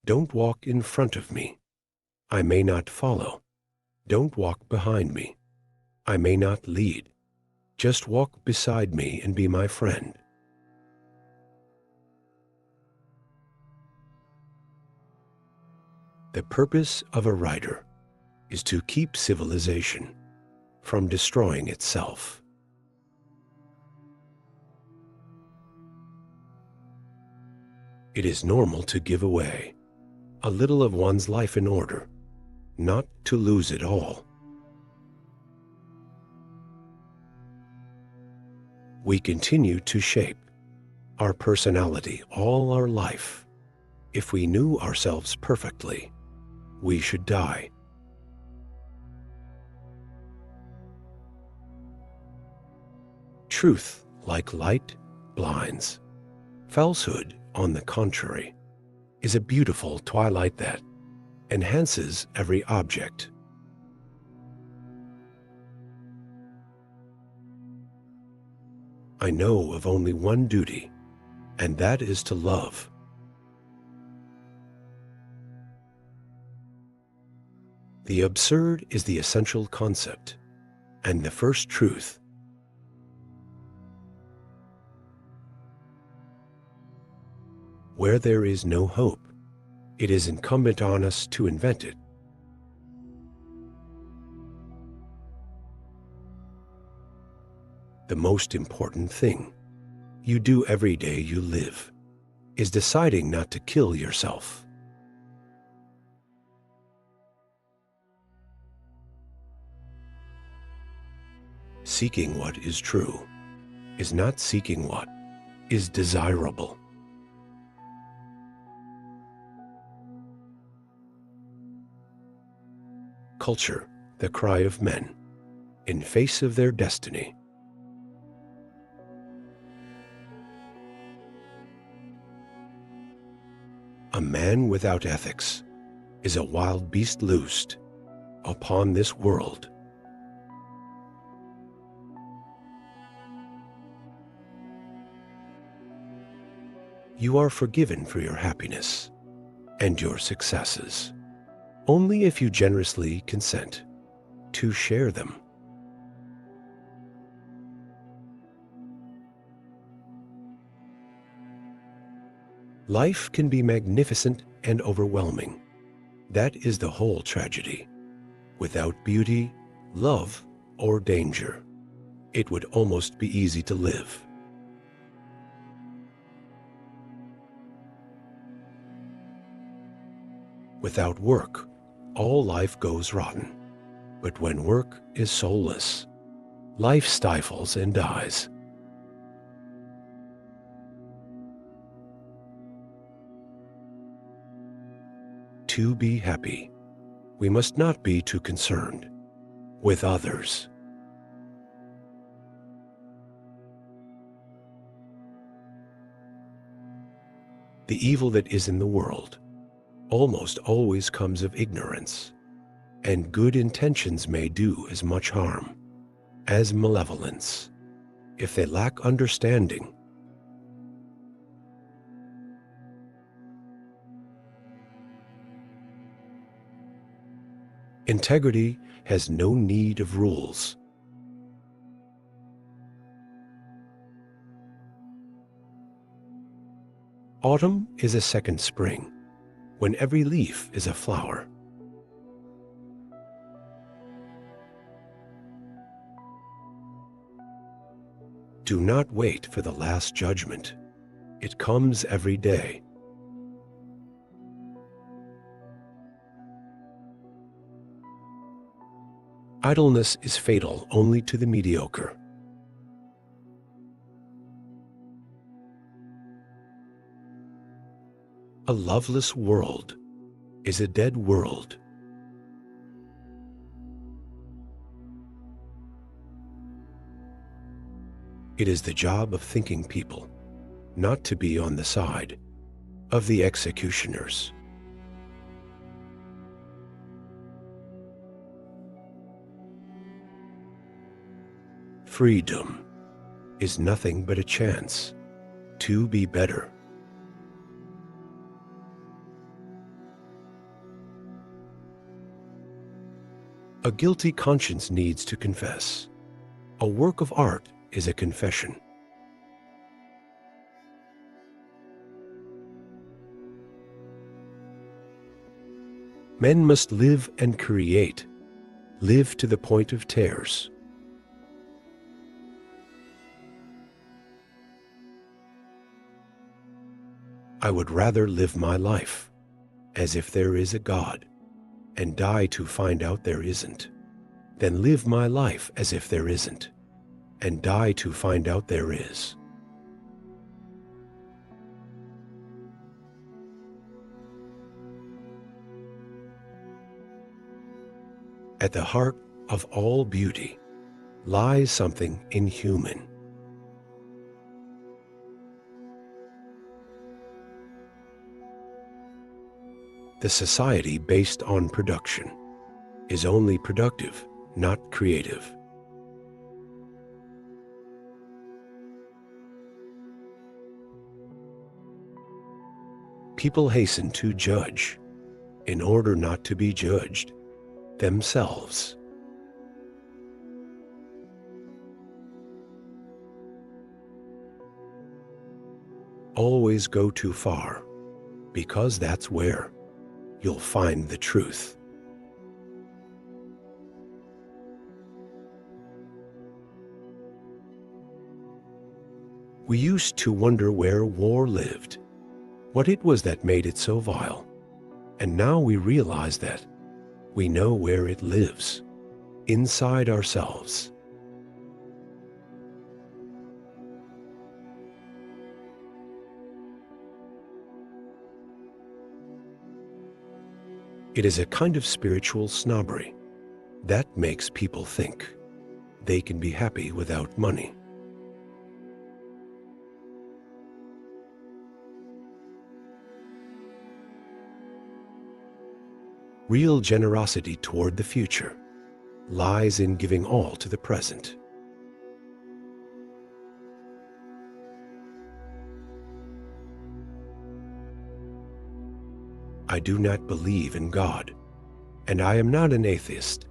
Don't walk in front of me. I may not follow. Don't walk behind me. I may not lead. Just walk beside me and be my friend. The purpose of a writer is to keep civilization from destroying itself. It is normal to give away a little of one's life in order not to lose it all. We continue to shape our personality all our life. If we knew ourselves perfectly, we should die. Truth, like light, blinds. Falsehood, on the contrary, is a beautiful twilight that enhances every object. I know of only one duty, and that is to love. The absurd is the essential concept, and the first truth. Where there is no hope, it is incumbent on us to invent it. The most important thing you do every day you live is deciding not to kill yourself. Seeking what is true is not seeking what is desirable. Culture, the cry of men, in face of their destiny. A man without ethics is a wild beast loosed upon this world. You are forgiven for your happiness and your successes only if you generously consent to share them. Life can be magnificent and overwhelming. That is the whole tragedy. Without beauty, love, or danger, it would almost be easy to live. Without work, all life goes rotten. But when work is soulless, life stifles and dies. To be happy, we must not be too concerned with others. The evil that is in the world almost always comes of ignorance, and good intentions may do as much harm as malevolence if they lack understanding. Integrity has no need of rules. Autumn is a second spring, when every leaf is a flower. Do not wait for the last judgment. It comes every day. Idleness is fatal only to the mediocre. A loveless world is a dead world. It is the job of thinking people not to be on the side of the executioners. Freedom is nothing but a chance to be better. A guilty conscience needs to confess. A work of art is a confession. Men must live and create, live to the point of tears. I would rather live my life as if there is a God and die to find out there isn't, than live my life as if there isn't and die to find out there is. At the heart of all beauty lies something inhuman. The society based on production is only productive, not creative. People hasten to judge in order not to be judged themselves. Always go too far, because that's where you'll find the truth. We used to wonder where war lived, what it was that made it so vile, and now we realize that we know where it lives, inside ourselves. It is a kind of spiritual snobbery that makes people think they can be happy without money. Real generosity toward the future lies in giving all to the present. I do not believe in God, and I am not an atheist.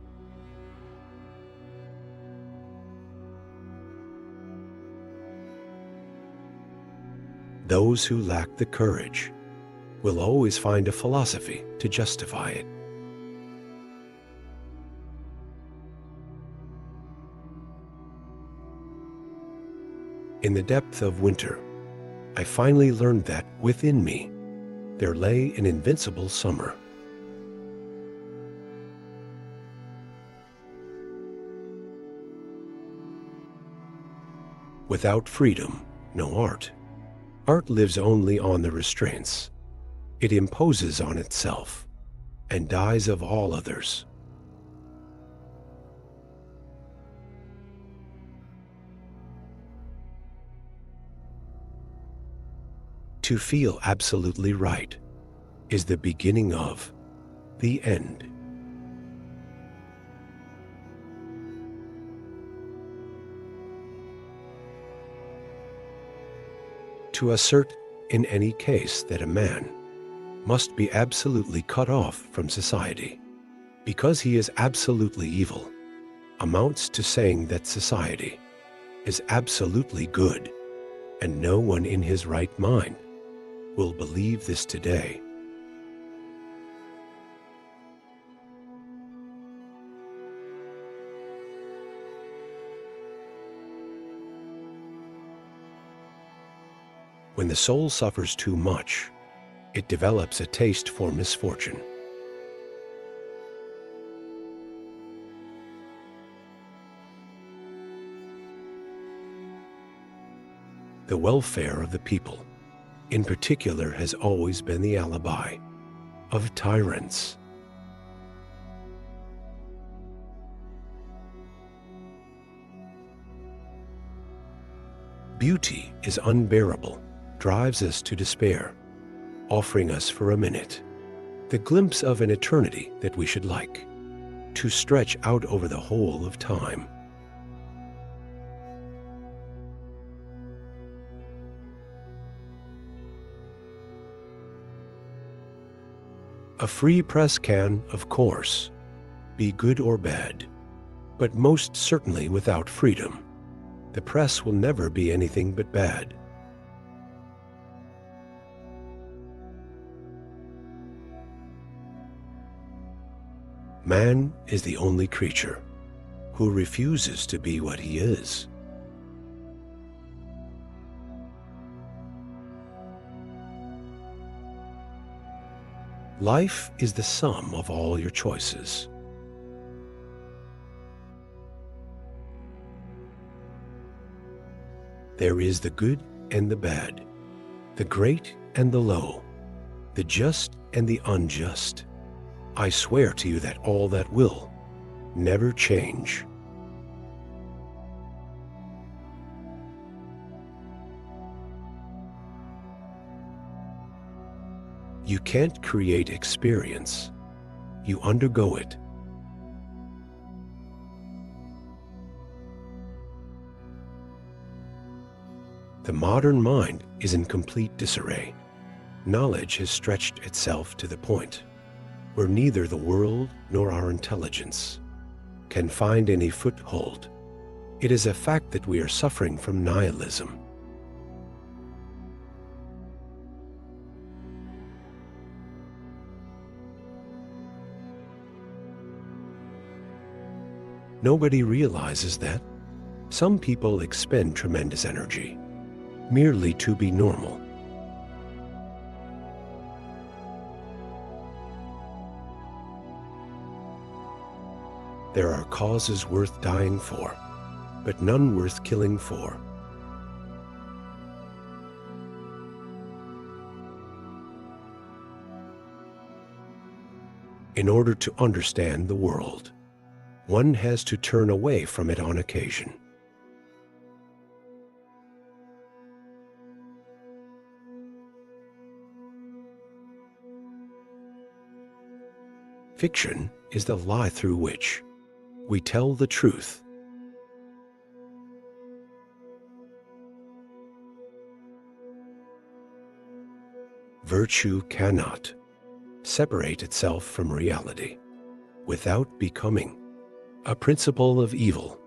Those who lack the courage will always find a philosophy to justify it. In the depth of winter, I finally learned that within me there lay an invincible summer. Without freedom, no art. Art lives only on the restraints. It imposes on itself and dies of all others. To feel absolutely right is the beginning of the end. To assert in any case that a man must be absolutely cut off from society because he is absolutely evil amounts to saying that society is absolutely good, and no one in his right mind will believe this today. When the soul suffers too much, it develops a taste for misfortune. The welfare of the people, in particular, has always been the alibi of tyrants. Beauty is unbearable, drives us to despair, offering us for a minute the glimpse of an eternity that we should like to stretch out over the whole of time. A free press can, of course, be good or bad, but most certainly without freedom, the press will never be anything but bad. Man is the only creature who refuses to be what he is. Life is the sum of all your choices. There is the good and the bad, the great and the low, the just and the unjust. I swear to you that all that will never change. You can't create experience. You undergo it. The modern mind is in complete disarray. Knowledge has stretched itself to the point where neither the world nor our intelligence can find any foothold. It is a fact that we are suffering from nihilism. Nobody realizes that some people expend tremendous energy merely to be normal. There are causes worth dying for, but none worth killing for. In order to understand the world, one has to turn away from it on occasion. Fiction is the lie through which we tell the truth. Virtue cannot separate itself from reality without becoming a principle of evil.